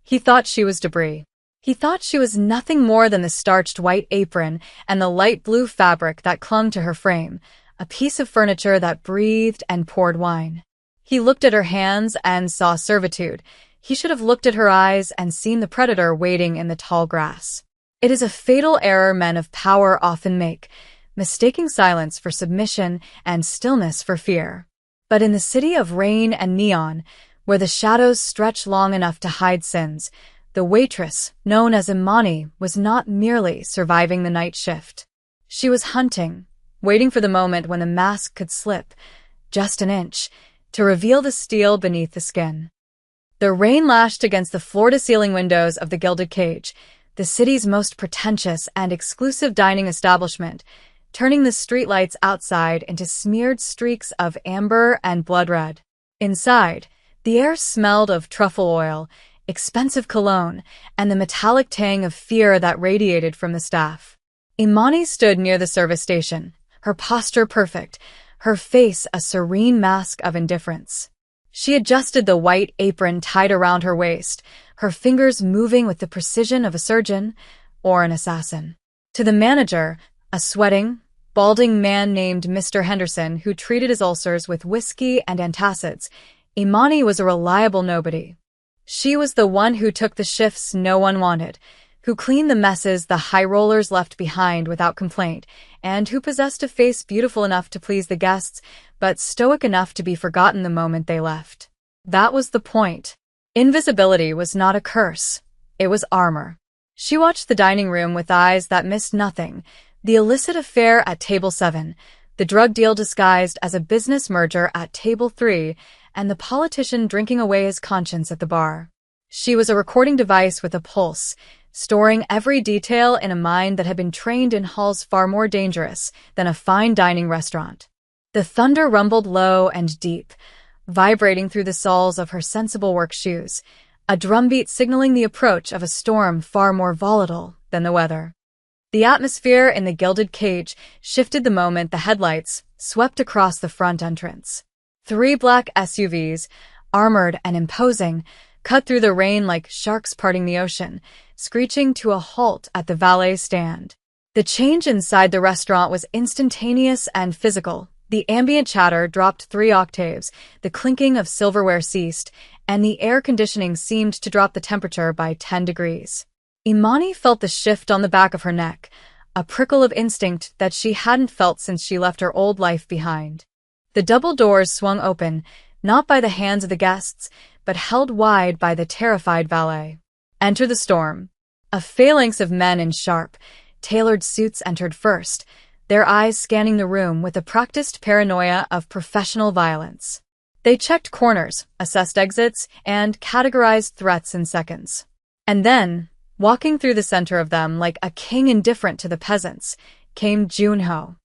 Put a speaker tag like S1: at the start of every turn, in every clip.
S1: He thought she was debris. He thought she was nothing more than the starched white apron and the light blue fabric that clung to her frame, a piece of furniture that breathed and poured wine. He looked at her hands and saw servitude. He should have looked at her eyes and seen the predator waiting in the tall grass. It is a fatal error men of power often make, mistaking silence for submission and stillness for fear. But in the city of rain and neon, where the shadows stretch long enough to hide sins, the waitress, known as Imani, was not merely surviving the night shift. She was hunting, waiting for the moment when the mask could slip, just an inch, to reveal the steel beneath the skin. The rain lashed against the floor-to-ceiling windows of the Gilded Cage, the city's most pretentious and exclusive dining establishment, turning the streetlights outside into smeared streaks of amber and blood red. Inside, the air smelled of truffle oil, expensive cologne, and the metallic tang of fear that radiated from the staff. Imani stood near the service station, her posture perfect, her face a serene mask of indifference. She adjusted the white apron tied around her waist, her fingers moving with the precision of a surgeon or an assassin. To the manager, a sweating, balding man named Mr. Henderson who treated his ulcers with whiskey and antacids, Imani was a reliable nobody. She was the one who took the shifts no one wanted, who cleaned the messes the high rollers left behind without complaint, and who possessed a face beautiful enough to please the guests, but stoic enough to be forgotten the moment they left. That was the point. Invisibility was not a curse. It was armor. She watched the dining room with eyes that missed nothing, the illicit affair at table 7, the drug deal disguised as a business merger at table 3, and the politician drinking away his conscience at the bar. She was a recording device with a pulse, storing every detail in a mind that had been trained in halls far more dangerous than a fine dining restaurant. The thunder rumbled low and deep, vibrating through the soles of her sensible work shoes, a drumbeat signaling the approach of a storm far more volatile than the weather. The atmosphere in the Gilded Cage shifted the moment the headlights swept across the front entrance. 3 black SUVs, armored and imposing, cut through the rain like sharks parting the ocean, screeching to a halt at the valet stand. The change inside the restaurant was instantaneous and physical. The ambient chatter dropped 3 octaves, the clinking of silverware ceased, and the air conditioning seemed to drop the temperature by 10 degrees. Imani felt the shift on the back of her neck, a prickle of instinct that she hadn't felt since she left her old life behind. The double doors swung open, not by the hands of the guests, but held wide by the terrified valet. Enter the storm. A phalanx of men in sharp, tailored suits entered first, their eyes scanning the room with the practiced paranoia of professional violence. They checked corners, assessed exits, and categorized threats in seconds. And then, walking through the center of them like a king indifferent to the peasants, came Junho.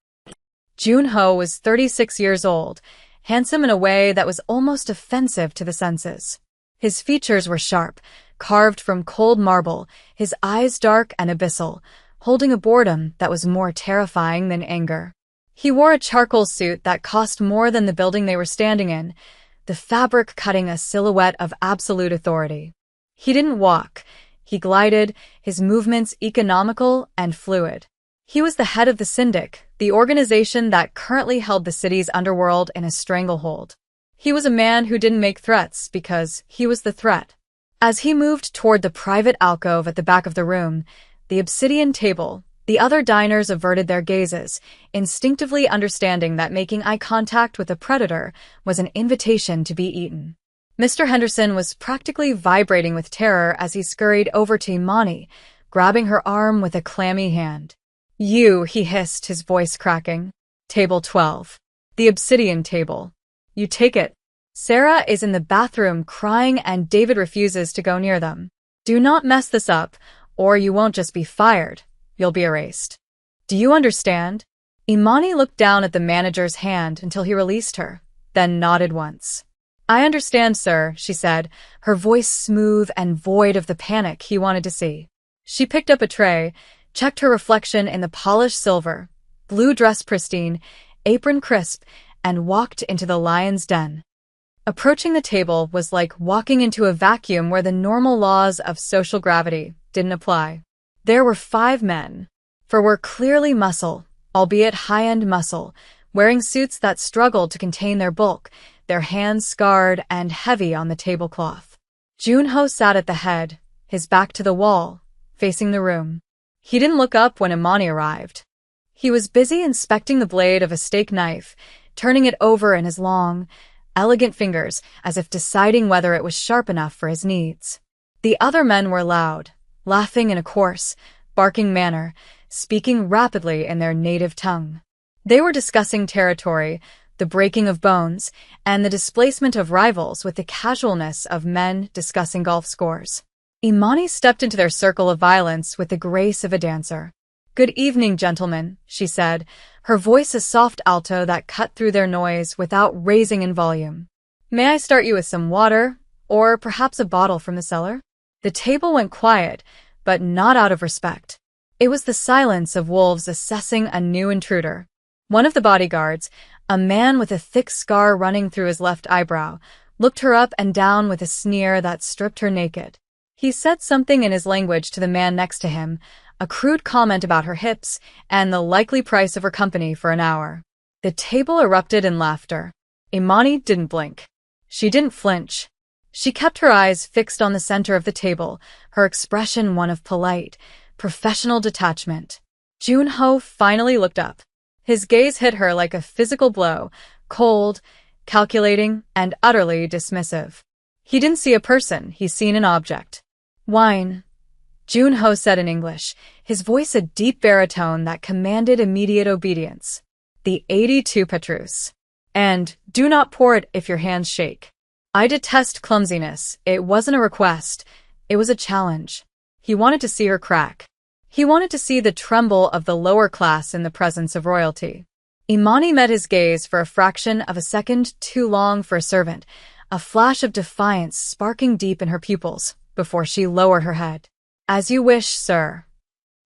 S1: Junho was 36 years old, handsome in a way that was almost offensive to the senses. His features were sharp, carved from cold marble, his eyes dark and abyssal, holding a boredom that was more terrifying than anger. He wore a charcoal suit that cost more than the building they were standing in, the fabric cutting a silhouette of absolute authority. He didn't walk. He glided, his movements economical and fluid. He was the head of the Syndic, the organization that currently held the city's underworld in a stranglehold. He was a man who didn't make threats because he was the threat. As he moved toward the private alcove at the back of the room, the obsidian table, the other diners averted their gazes, instinctively understanding that making eye contact with a predator was an invitation to be eaten. Mr. Henderson was practically vibrating with terror as he scurried over to Imani, grabbing her arm with a clammy hand. "You," he hissed, his voice cracking. "Table 12. The obsidian table. You take it. Sarah is in the bathroom crying and David refuses to go near them. Do not mess this up, or you won't just be fired. You'll be erased. Do you understand?" Imani looked down at the manager's hand until he released her, then nodded once. "I understand, sir," she said, her voice smooth and void of the panic he wanted to see. She picked up a tray, checked her reflection in the polished silver, blue dress pristine, apron crisp, and walked into the lion's den. Approaching the table was like walking into a vacuum where the normal laws of social gravity didn't apply. There were 5 men. 4 were clearly muscle, albeit high-end muscle, wearing suits that struggled to contain their bulk, their hands scarred and heavy on the tablecloth. Junho sat at the head, his back to the wall, facing the room. He didn't look up when Imani arrived. He was busy inspecting the blade of a steak knife, turning it over in his long, elegant fingers as if deciding whether it was sharp enough for his needs. The other men were loud, laughing in a coarse, barking manner, speaking rapidly in their native tongue. They were discussing territory, the breaking of bones, and the displacement of rivals with the casualness of men discussing golf scores. Imani stepped into their circle of violence with the grace of a dancer. "Good evening, gentlemen," she said, her voice a soft alto that cut through their noise without raising in volume. "May I start you with some water, or perhaps a bottle from the cellar?" The table went quiet, but not out of respect. It was the silence of wolves assessing a new intruder. One of the bodyguards, a man with a thick scar running through his left eyebrow, looked her up and down with a sneer that stripped her naked. He said something in his language to the man next to him, a crude comment about her hips and the likely price of her company for an hour. The table erupted in laughter. Imani didn't blink. She didn't flinch. She kept her eyes fixed on the center of the table, her expression one of polite, professional detachment. Junho finally looked up. His gaze hit her like a physical blow, cold, calculating, and utterly dismissive. He didn't see a person, he seen an object. "Wine," Junho said in English, his voice a deep baritone that commanded immediate obedience. "The 82 Petrus. And do not pour it if your hands shake." I detest clumsiness. It wasn't a request. It was a challenge. He wanted to see her crack. He wanted to see the tremble of the lower class in the presence of royalty. Imani met his gaze for a fraction of a second too long for a servant, a flash of defiance sparking deep in her pupils before she lowered her head. "As you wish, sir."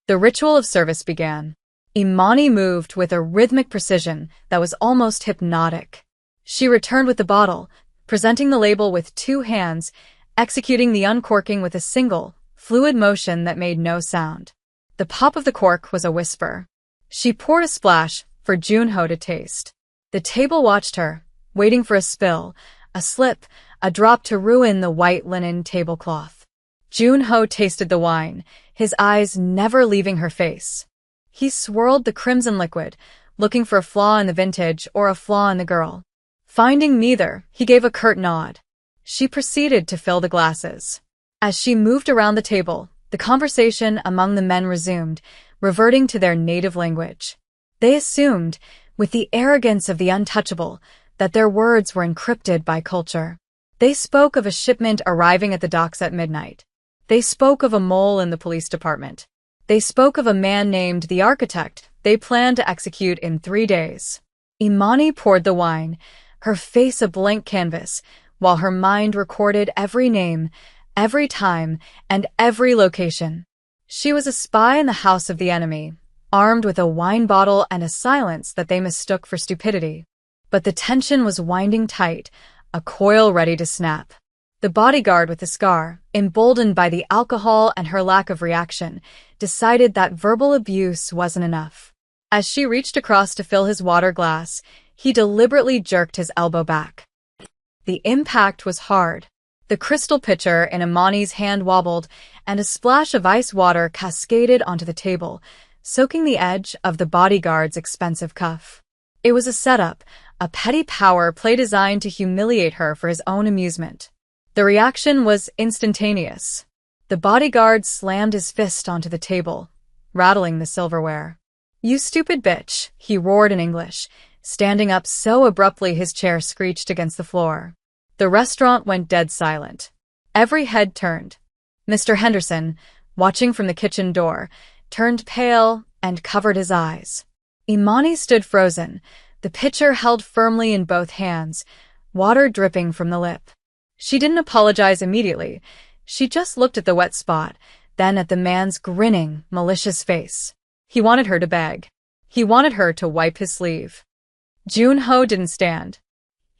S1: The ritual of service began. Imani moved with a rhythmic precision that was almost hypnotic. She returned with the bottle, presenting the label with 2 hands, executing the uncorking with a single, fluid motion that made no sound. The pop of the cork was a whisper. She poured a splash for Junho to taste. The table watched her, waiting for a spill, a slip, a drop to ruin the white linen tablecloth. Junho tasted the wine, his eyes never leaving her face. He swirled the crimson liquid, looking for a flaw in the vintage or a flaw in the girl. Finding neither, he gave a curt nod. She proceeded to fill the glasses. As she moved around the table, the conversation among the men resumed, reverting to their native language. They assumed, with the arrogance of the untouchable, that their words were encrypted by culture. They spoke of a shipment arriving at the docks at midnight. They spoke of a mole in the police department. They spoke of a man named the architect they planned to execute in 3 days. Imani poured the wine, her face a blank canvas, while her mind recorded every name, every time, and every location. She was a spy in the house of the enemy, armed with a wine bottle and a silence that they mistook for stupidity. But the tension was winding tight, a coil ready to snap. The bodyguard with the scar, emboldened by the alcohol and her lack of reaction, decided that verbal abuse wasn't enough. As she reached across to fill his water glass, he deliberately jerked his elbow back. The impact was hard. The crystal pitcher in Imani's hand wobbled, and a splash of ice water cascaded onto the table, soaking the edge of the bodyguard's expensive cuff. It was a setup, a petty power play designed to humiliate her for his own amusement. The reaction was instantaneous. The bodyguard slammed his fist onto the table, rattling the silverware. "You stupid bitch," he roared in English, standing up so abruptly his chair screeched against the floor. The restaurant went dead silent. Every head turned. Mr. Henderson, watching from the kitchen door, turned pale and covered his eyes. Imani stood frozen, the pitcher held firmly in both hands, water dripping from the lip. She didn't apologize immediately. She just looked at the wet spot, then at the man's grinning, malicious face. He wanted her to beg. He wanted her to wipe his sleeve. Junho didn't stand.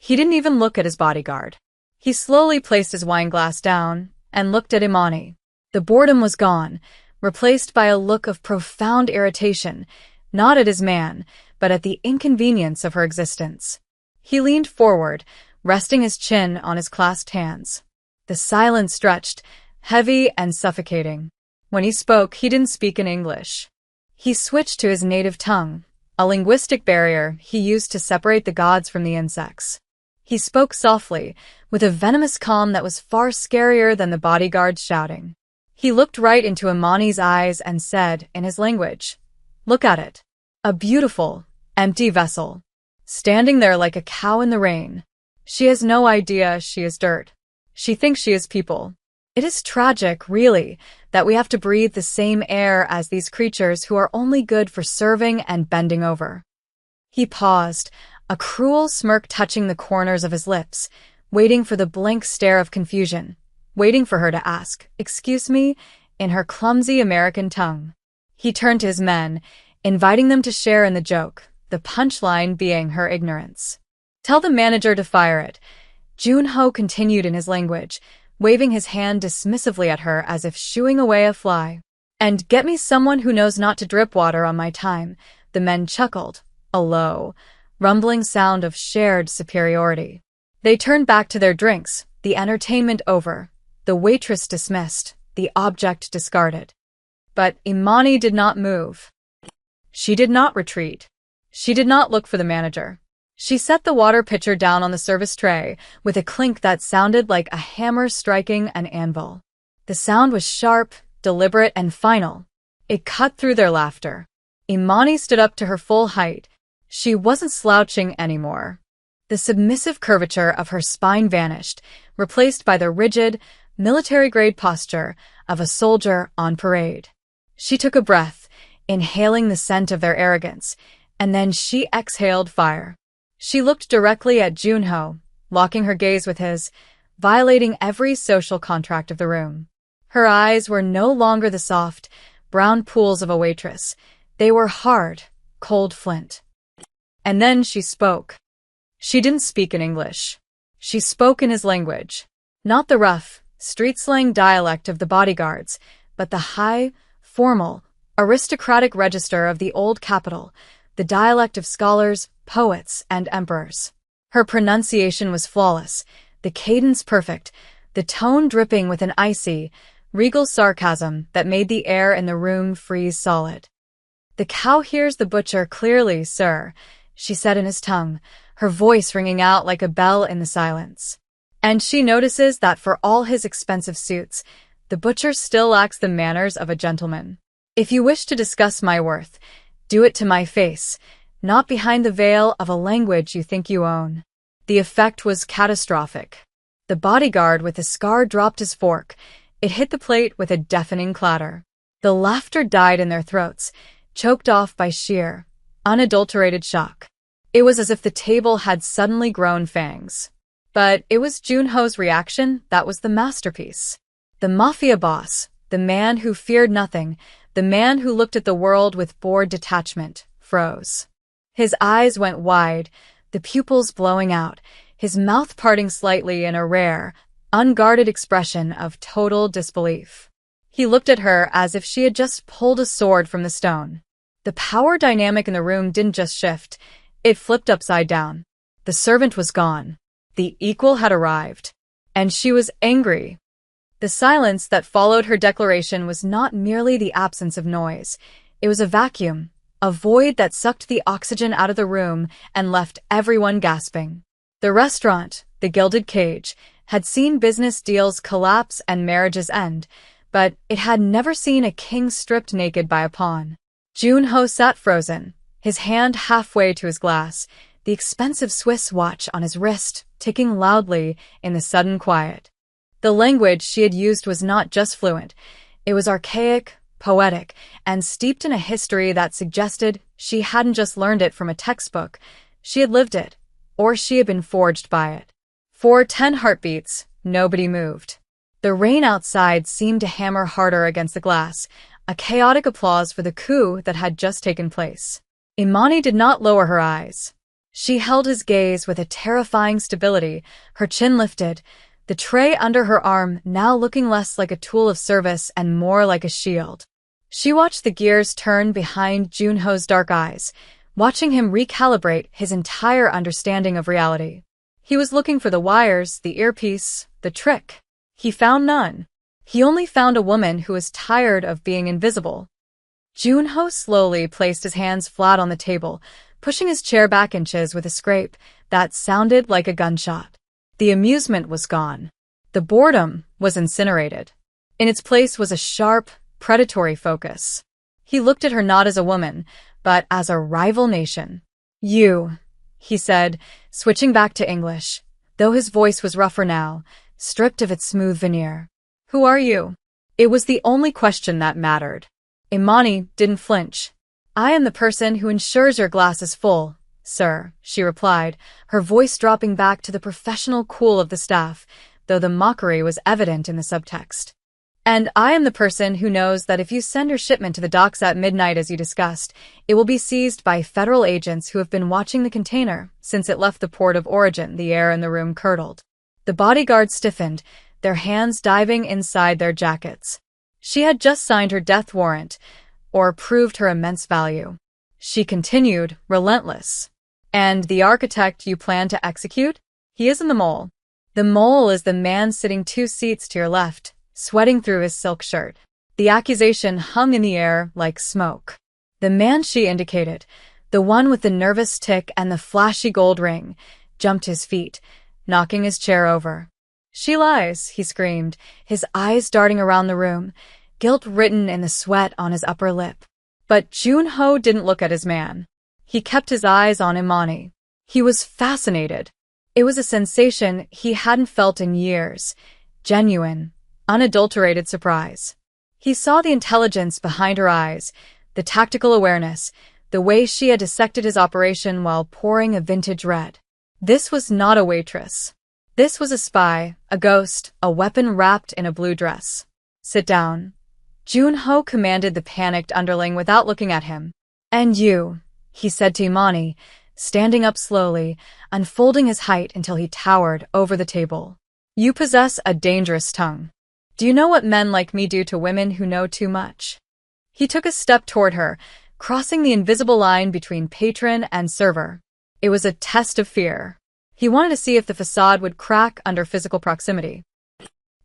S1: He didn't even look at his bodyguard. He slowly placed his wine glass down and looked at Imani. The boredom was gone, replaced by a look of profound irritation, not at his man, but at the inconvenience of her existence. He leaned forward, resting his chin on his clasped hands. The silence stretched, heavy and suffocating. When he spoke, he didn't speak in English. He switched to his native tongue, a linguistic barrier he used to separate the gods from the insects. He spoke softly, with a venomous calm that was far scarier than the bodyguard's shouting. He looked right into Imani's eyes and said, in his language, "Look at it. A beautiful, empty vessel, standing there like a cow in the rain. She has no idea she is dirt. She thinks she is people. It is tragic, really, that we have to breathe the same air as these creatures who are only good for serving and bending over." He paused, a cruel smirk touching the corners of his lips, waiting for the blank stare of confusion, waiting for her to ask, "Excuse me," in her clumsy American tongue. He turned to his men, inviting them to share in the joke, the punchline being her ignorance. "Tell the manager to fire it," Junho continued in his language, waving his hand dismissively at her as if shooing away a fly. "And get me someone who knows not to drip water on my time." The men chuckled, a low, rumbling sound of shared superiority. They turned back to their drinks, the entertainment over, the waitress dismissed, the object discarded. But Imani did not move. She did not retreat. She did not look for the manager. She set the water pitcher down on the service tray with a clink that sounded like a hammer striking an anvil. The sound was sharp, deliberate, and final. It cut through their laughter. Imani stood up to her full height. She wasn't slouching anymore. The submissive curvature of her spine vanished, replaced by the rigid, military-grade posture of a soldier on parade. She took a breath, inhaling the scent of their arrogance, and then she exhaled fire. She looked directly at Junho, locking her gaze with his, violating every social contract of the room. Her eyes were no longer the soft, brown pools of a waitress. They were hard, cold flint. And then she spoke. She didn't speak in English. She spoke in his language. Not the rough, street-slang dialect of the bodyguards, but the high, formal, aristocratic register of the old capital, the dialect of scholars, poets, and emperors. Her pronunciation was flawless, the cadence perfect, the tone dripping with an icy, regal sarcasm that made the air in the room freeze solid. "The cow hears the butcher clearly, sir," she said in his tongue, her voice ringing out like a bell in the silence. "And she notices that for all his expensive suits, the butcher still lacks the manners of a gentleman. If you wish to discuss my worth, do it to my face, not behind the veil of a language you think you own." The effect was catastrophic. The bodyguard with the scar dropped his fork. It hit the plate with a deafening clatter. The laughter died in their throats, choked off by sheer, unadulterated shock. It was as if the table had suddenly grown fangs. But it was Junho's reaction that was the masterpiece. The Mafia boss, the man who feared nothing, the man who looked at the world with bored detachment, froze. His eyes went wide, the pupils blowing out, his mouth parting slightly in a rare, unguarded expression of total disbelief. He looked at her as if she had just pulled a sword from the stone. The power dynamic in the room didn't just shift, it flipped upside down. The servant was gone. The equal had arrived. And she was angry. The silence that followed her declaration was not merely the absence of noise. It was a vacuum, a void that sucked the oxygen out of the room and left everyone gasping. The restaurant, the Gilded Cage, had seen business deals collapse and marriages end, but it had never seen a king stripped naked by a pawn. Junho sat frozen, his hand halfway to his glass, the expensive Swiss watch on his wrist ticking loudly in the sudden quiet. The language she had used was not just fluent, it was archaic, poetic, and steeped in a history that suggested she hadn't just learned it from a textbook, she had lived it, or she had been forged by it. For 10 heartbeats, nobody moved. The rain outside seemed to hammer harder against the glass, a chaotic applause for the coup that had just taken place. Imani did not lower her eyes. She held his gaze with a terrifying stability, her chin lifted, the tray under her arm now looking less like a tool of service and more like a shield. She watched the gears turn behind Junho's dark eyes, watching him recalibrate his entire understanding of reality. He was looking for the wires, the earpiece, the trick. He found none. He only found a woman who was tired of being invisible. Junho slowly placed his hands flat on the table, pushing his chair back inches with a scrape that sounded like a gunshot. The amusement was gone. The boredom was incinerated. In its place was a sharp, predatory focus. He looked at her not as a woman, but as a rival nation. "You," he said, switching back to English, though his voice was rougher now, stripped of its smooth veneer. "Who are you?" It was the only question that mattered. Imani didn't flinch. "I am the person who ensures your glass is full, sir," she replied, her voice dropping back to the professional cool of the staff, though the mockery was evident in the subtext. "And I am the person who knows that if you send your shipment to the docks at midnight as you discussed, it will be seized by federal agents who have been watching the container since it left the port of origin." The air in the room curdled. The bodyguards stiffened, their hands diving inside their jackets. She had just signed her death warrant, or proved her immense value. She continued, relentless. "And the architect you plan to execute? He isn't the mole. The mole is the man sitting 2 seats to your left, sweating through his silk shirt." The accusation hung in the air like smoke. The man she indicated, the one with the nervous tick and the flashy gold ring, jumped to his feet, knocking his chair over. "She lies," he screamed, his eyes darting around the room, guilt written in the sweat on his upper lip. But Junho didn't look at his man. He kept his eyes on Imani. He was fascinated. It was a sensation he hadn't felt in years. Genuine, unadulterated surprise. He saw the intelligence behind her eyes, the tactical awareness, the way she had dissected his operation while pouring a vintage red. This was not a waitress. This was a spy, a ghost, a weapon wrapped in a blue dress. "Sit down," Junho commanded the panicked underling without looking at him. "And you," he said to Imani, standing up slowly, unfolding his height until he towered over the table. "You possess a dangerous tongue. Do you know what men like me do to women who know too much?" He took a step toward her, crossing the invisible line between patron and server. It was a test of fear. He wanted to see if the facade would crack under physical proximity.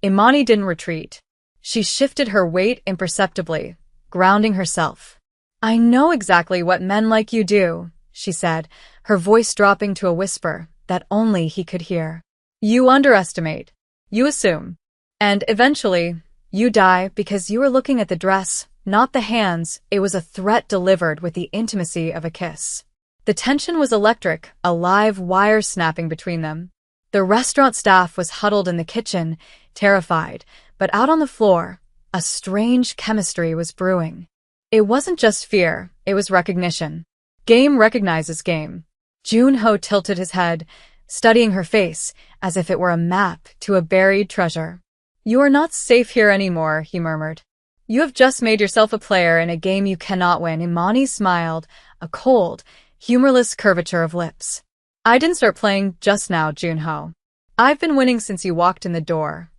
S1: Imani didn't retreat. She shifted her weight imperceptibly, grounding herself. "I know exactly what men like you do," she said, her voice dropping to a whisper that only he could hear. "You underestimate. You assume. And eventually, you die because you were looking at the dress, not the hands." It was a threat delivered with the intimacy of a kiss. The tension was electric, a live wire snapping between them. The restaurant staff was huddled in the kitchen, terrified, but out on the floor, a strange chemistry was brewing. It wasn't just fear, it was recognition. Game recognizes game. Junho tilted his head, studying her face as if it were a map to a buried treasure. "You are not safe here anymore," he murmured. "You have just made yourself a player in a game you cannot win." Imani smiled, a cold, humorless curvature of lips. "I didn't start playing just now, Junho. I've been winning since you walked in the door."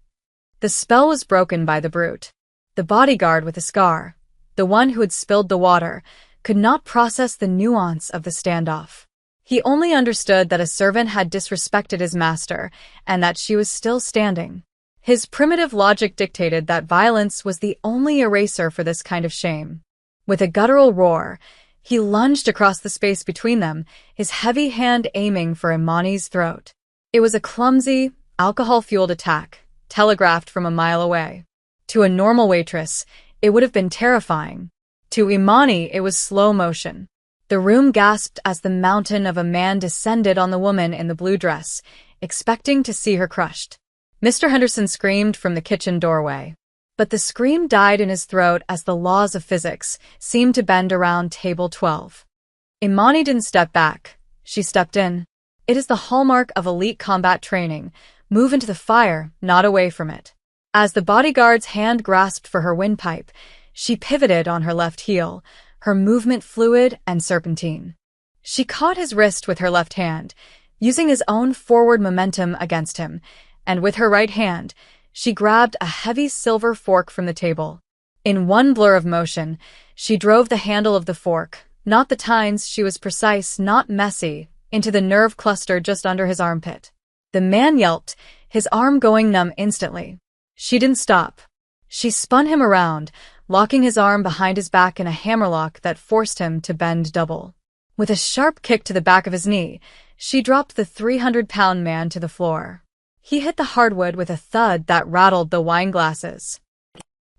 S1: The spell was broken by the brute. The bodyguard with the scar, the one who had spilled the water, could not process the nuance of the standoff. He only understood that a servant had disrespected his master and that she was still standing. His primitive logic dictated that violence was the only eraser for this kind of shame. With a guttural roar, he lunged across the space between them, his heavy hand aiming for Imani's throat. It was a clumsy, alcohol-fueled attack, telegraphed from a mile away. To a normal waitress, it would have been terrifying. To Imani, it was slow motion. The room gasped as the mountain of a man descended on the woman in the blue dress, expecting to see her crushed. Mr. Henderson screamed from the kitchen doorway. But the scream died in his throat as the laws of physics seemed to bend around table 12. Imani didn't step back. She stepped in. It is the hallmark of elite combat training. Move into the fire, not away from it. As the bodyguard's hand grasped for her windpipe, she pivoted on her left heel, her movement fluid and serpentine. She caught his wrist with her left hand, using his own forward momentum against him, and with her right hand, she grabbed a heavy silver fork from the table. In one blur of motion, she drove the handle of the fork, not the tines, she was precise, not messy, into the nerve cluster just under his armpit. The man yelped, his arm going numb instantly. She didn't stop. She spun him around, locking his arm behind his back in a hammerlock that forced him to bend double. With a sharp kick to the back of his knee, she dropped the 300-pound man to the floor. He hit the hardwood with a thud that rattled the wine glasses.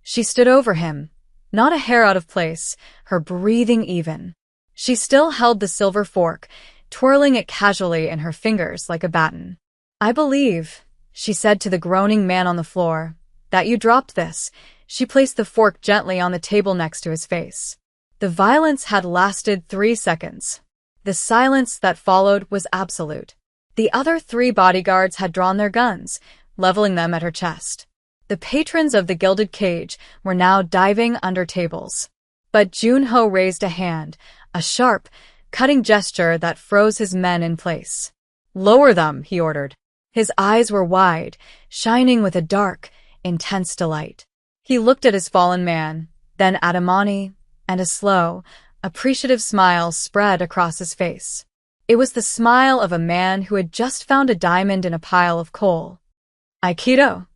S1: She stood over him, not a hair out of place, her breathing even. She still held the silver fork, twirling it casually in her fingers like a baton. "I believe," she said to the groaning man on the floor, "that you dropped this." She placed the fork gently on the table next to his face. The violence had lasted 3 seconds. The silence that followed was absolute. The other 3 bodyguards had drawn their guns, leveling them at her chest. The patrons of the gilded cage were now diving under tables. But Junho raised a hand, a sharp, cutting gesture that froze his men in place. "Lower them," he ordered. His eyes were wide, shining with a dark, intense delight. He looked at his fallen man, then at Imani, and a slow, appreciative smile spread across his face. It was the smile of a man who had just found a diamond in a pile of coal. "Aikido?"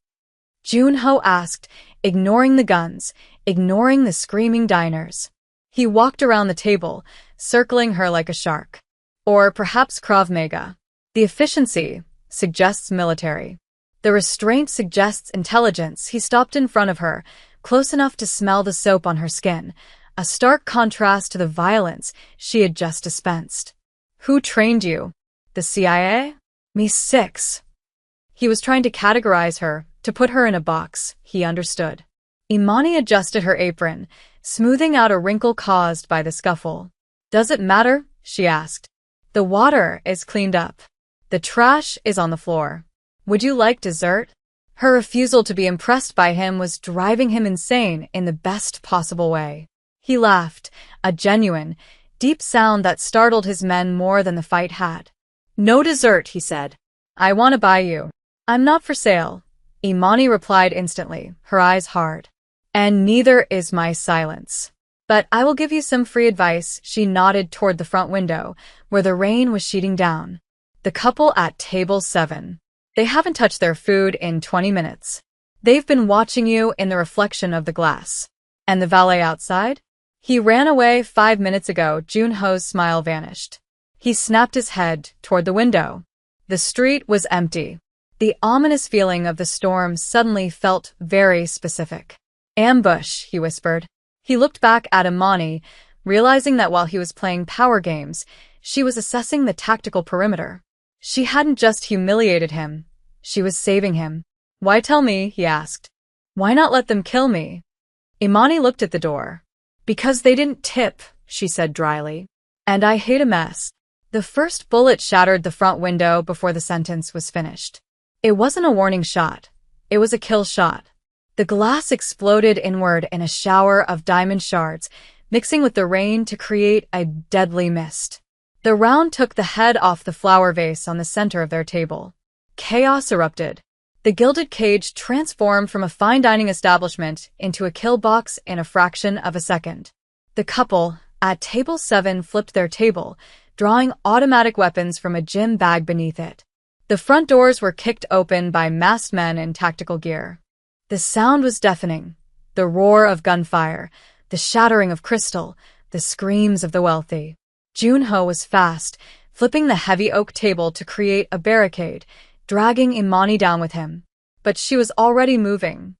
S1: Junho asked, ignoring the guns, ignoring the screaming diners. He walked around the table, circling her like a shark. "Or perhaps Krav Maga. The efficiency suggests military. The restraint suggests intelligence." He stopped in front of her, close enough to smell the soap on her skin, a stark contrast to the violence she had just dispensed. "Who trained you? The CIA?" "Me 6. He was trying to categorize her, to put her in a box, he understood. Imani adjusted her apron, smoothing out a wrinkle caused by the scuffle. "Does it matter?" she asked. "The water is cleaned up. The trash is on the floor. Would you like dessert?" Her refusal to be impressed by him was driving him insane in the best possible way. He laughed, a genuine, deep sound that startled his men more than the fight had. "No dessert," he said. "I want to buy you." "I'm not for sale," Imani replied instantly, her eyes hard. "And neither is my silence. But I will give you some free advice." She nodded toward the front window, where the rain was sheeting down. "The couple at table 7. They haven't touched their food in 20 minutes. They've been watching you in the reflection of the glass. And the valet outside? He ran away 5 minutes ago." Junho's smile vanished. He snapped his head toward the window. The street was empty. The ominous feeling of the storm suddenly felt very specific. "Ambush," he whispered. He looked back at Imani, realizing that while he was playing power games, she was assessing the tactical perimeter. She hadn't just humiliated him, she was saving him. "Why tell me?" he asked. "Why not let them kill me?" Imani looked at the door. "Because they didn't tip," she said dryly. "And I hate a mess." The first bullet shattered the front window before the sentence was finished. It wasn't a warning shot. It was a kill shot. The glass exploded inward in a shower of diamond shards, mixing with the rain to create a deadly mist. The round took the head off the flower vase on the center of their table. Chaos erupted. The gilded cage transformed from a fine dining establishment into a kill box in a fraction of a second. The couple, at table 7, flipped their table, drawing automatic weapons from a gym bag beneath it. The front doors were kicked open by masked men in tactical gear. The sound was deafening. The roar of gunfire, the shattering of crystal, the screams of the wealthy. Junho was fast, flipping the heavy oak table to create a barricade, dragging Imani down with him. But she was already moving.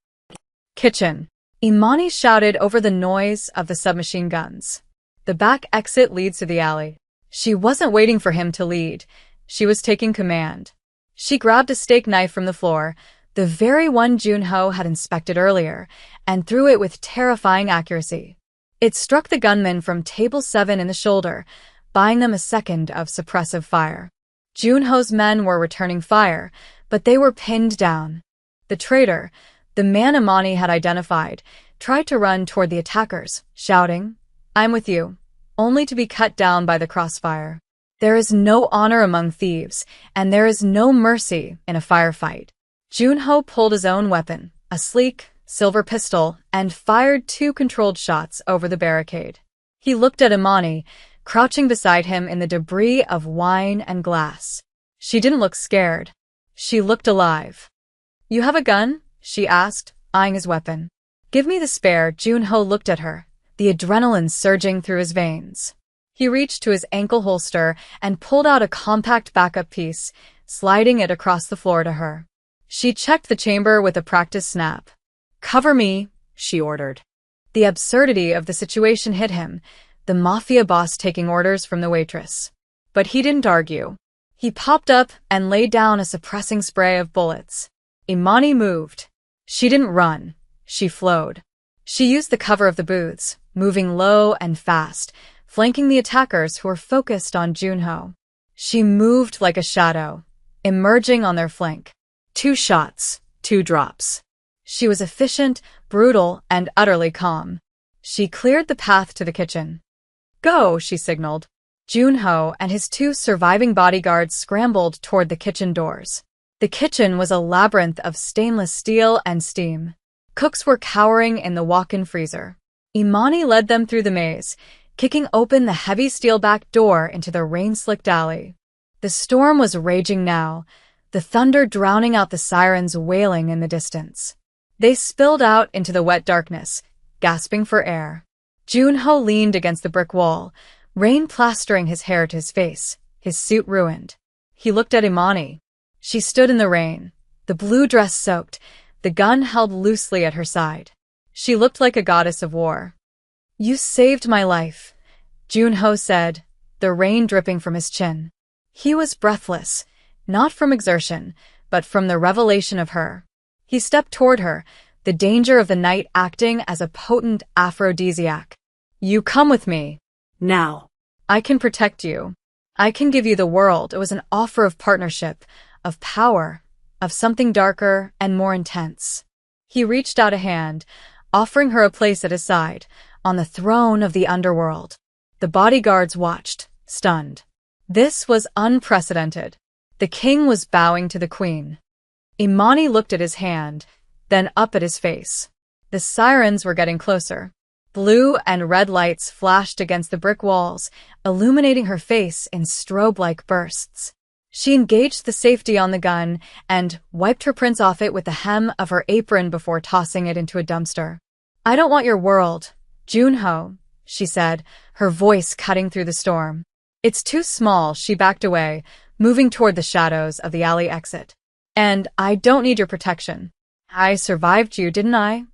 S1: "Kitchen!" Imani shouted over the noise of the submachine guns. "The back exit leads to the alley." She wasn't waiting for him to lead. She was taking command. She grabbed a steak knife from the floor, the very one Junho had inspected earlier, and threw it with terrifying accuracy. It struck the gunman from table 7 in the shoulder, buying them a second of suppressive fire. Junho's men were returning fire, but they were pinned down. The traitor, the man Imani had identified, tried to run toward the attackers, shouting, "I'm with you. only to be cut down by the crossfire. There is no honor among thieves, and there is no mercy in a firefight. Junho pulled his own weapon, a sleek, silver pistol, and fired 2 controlled shots over the barricade. He looked at Imani, crouching beside him in the debris of wine and glass. She didn't look scared. She looked alive. "You have a gun?" she asked, eyeing his weapon. "Give me the spare." Junho looked at her, the adrenaline surging through his veins. He reached to his ankle holster and pulled out a compact backup piece, sliding it across the floor to her. She checked the chamber with a practiced snap. "Cover me," she ordered. The absurdity of the situation hit him, the Mafia boss taking orders from the waitress. But he didn't argue. He popped up and laid down a suppressing spray of bullets. Imani moved. She didn't run. She flowed. She used the cover of the booths, moving low and fast, flanking the attackers who were focused on Junho. She moved like a shadow, emerging on their flank. 2 shots, 2 drops. She was efficient, brutal, and utterly calm. She cleared the path to the kitchen. "Go," she signaled. Junho and his 2 surviving bodyguards scrambled toward the kitchen doors. The kitchen was a labyrinth of stainless steel and steam. Cooks were cowering in the walk-in freezer. Imani led them through the maze, kicking open the heavy steel back door into the rain-slicked alley. The storm was raging now, the thunder drowning out the sirens wailing in the distance. They spilled out into the wet darkness, gasping for air. Junho leaned against the brick wall, rain plastering his hair to his face, his suit ruined. He looked at Imani. She stood in the rain, the blue dress soaked, the gun held loosely at her side. She looked like a goddess of war. "You saved my life," Junho said, the rain dripping from his chin. He was breathless, not from exertion, but from the revelation of her. He stepped toward her, the danger of the night acting as a potent aphrodisiac. "You come with me. Now. I can protect you. I can give you the world." It was an offer of partnership, of power, of something darker and more intense. He reached out a hand, offering her a place at his side, on the throne of the underworld. The bodyguards watched, stunned. This was unprecedented. The king was bowing to the queen. Imani looked at his hand, then up at his face. The sirens were getting closer. Blue and red lights flashed against the brick walls, illuminating her face in strobe-like bursts. She engaged the safety on the gun and wiped her prints off it with the hem of her apron before tossing it into a dumpster. "I don't want your world, Junho," she said, her voice cutting through the storm. "It's too small." She backed away, moving toward the shadows of the alley exit. "And I don't need your protection. I survived you, didn't I?"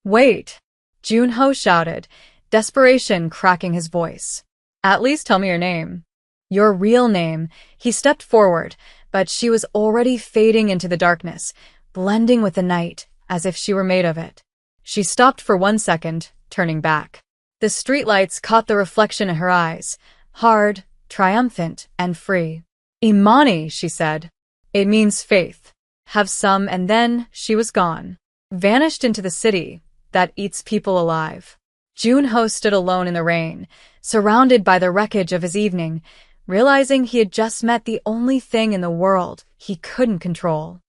S1: "Wait," Junho shouted, desperation cracking his voice. "At least tell me your name." "Your real name." He stepped forward, but she was already fading into the darkness, blending with the night, as if she were made of it. She stopped for 1 second, turning back. The streetlights caught the reflection in her eyes, hard, triumphant, and free. "Imani," she said. "It means faith. Have some," and then she was gone. Vanished into the city that eats people alive. Junho stood alone in the rain, surrounded by the wreckage of his evening, realizing he had just met the only thing in the world he couldn't control.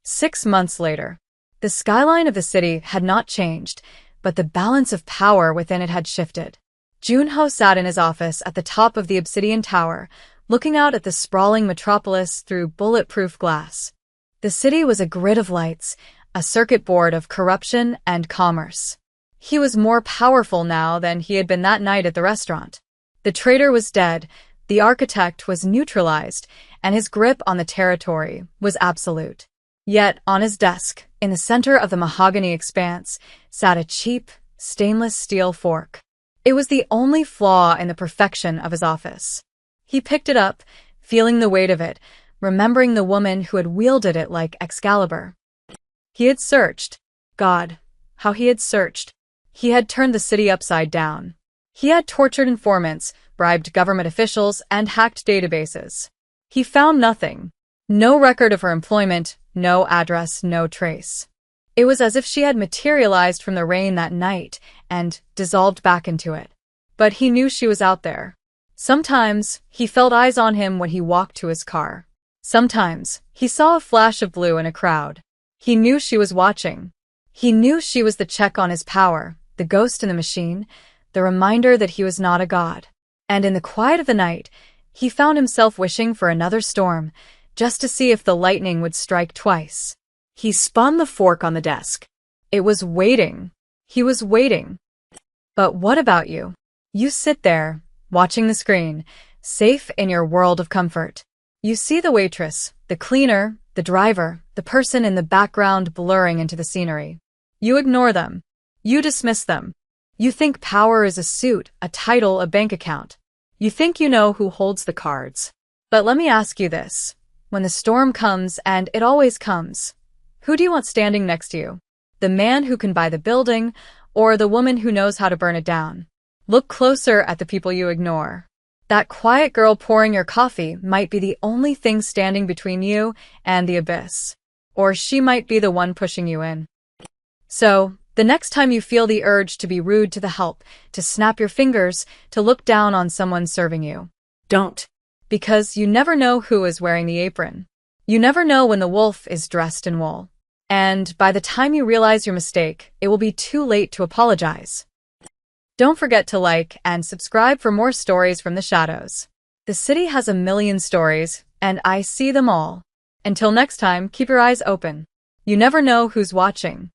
S1: 6 months later, the skyline of the city had not changed, but the balance of power within it had shifted. Junho sat in his office at the top of the obsidian tower, looking out at the sprawling metropolis through bulletproof glass. The city was a grid of lights, a circuit board of corruption and commerce. He was more powerful now than he had been that night at the restaurant. The traitor was dead, the architect was neutralized, and his grip on the territory was absolute. Yet, on his desk, in the center of the mahogany expanse, sat a cheap, stainless steel fork. It was the only flaw in the perfection of his office. He picked it up, feeling the weight of it, remembering the woman who had wielded it like Excalibur. He had searched. God, how he had searched. He had turned the city upside down. He had tortured informants, bribed government officials, and hacked databases. He found nothing. No record of her employment, no address, no trace. It was as if she had materialized from the rain that night and dissolved back into it. but he knew she was out there. Sometimes, he felt eyes on him when he walked to his car. Sometimes, he saw a flash of blue in a crowd. He knew she was watching. He knew she was the check on his power, the ghost in the machine, the reminder that he was not a god. And in the quiet of the night, he found himself wishing for another storm, just to see if the lightning would strike twice. He spun the fork on the desk. It was waiting. He was waiting. But what about you? You sit there, watching the screen, safe in your world of comfort. You see the waitress, the cleaner, the driver, the person in the background blurring into the scenery. You ignore them. You dismiss them. You think power is a suit, a title, a bank account. You think you know who holds the cards. But let me ask you this. When the storm comes, and it always comes, who do you want standing next to you? The man who can buy the building, or the woman who knows how to burn it down? Look closer at the people you ignore. That quiet girl pouring your coffee might be the only thing standing between you and the abyss. Or she might be the one pushing you in. So, the next time you feel the urge to be rude to the help, to snap your fingers, to look down on someone serving you, don't. Because you never know who is wearing the apron. You never know when the wolf is dressed in wool. And by the time you realize your mistake, it will be too late to apologize. Don't forget to like and subscribe for more stories from the shadows. The city has a million stories, and I see them all. Until next time, keep your eyes open. You never know who's watching.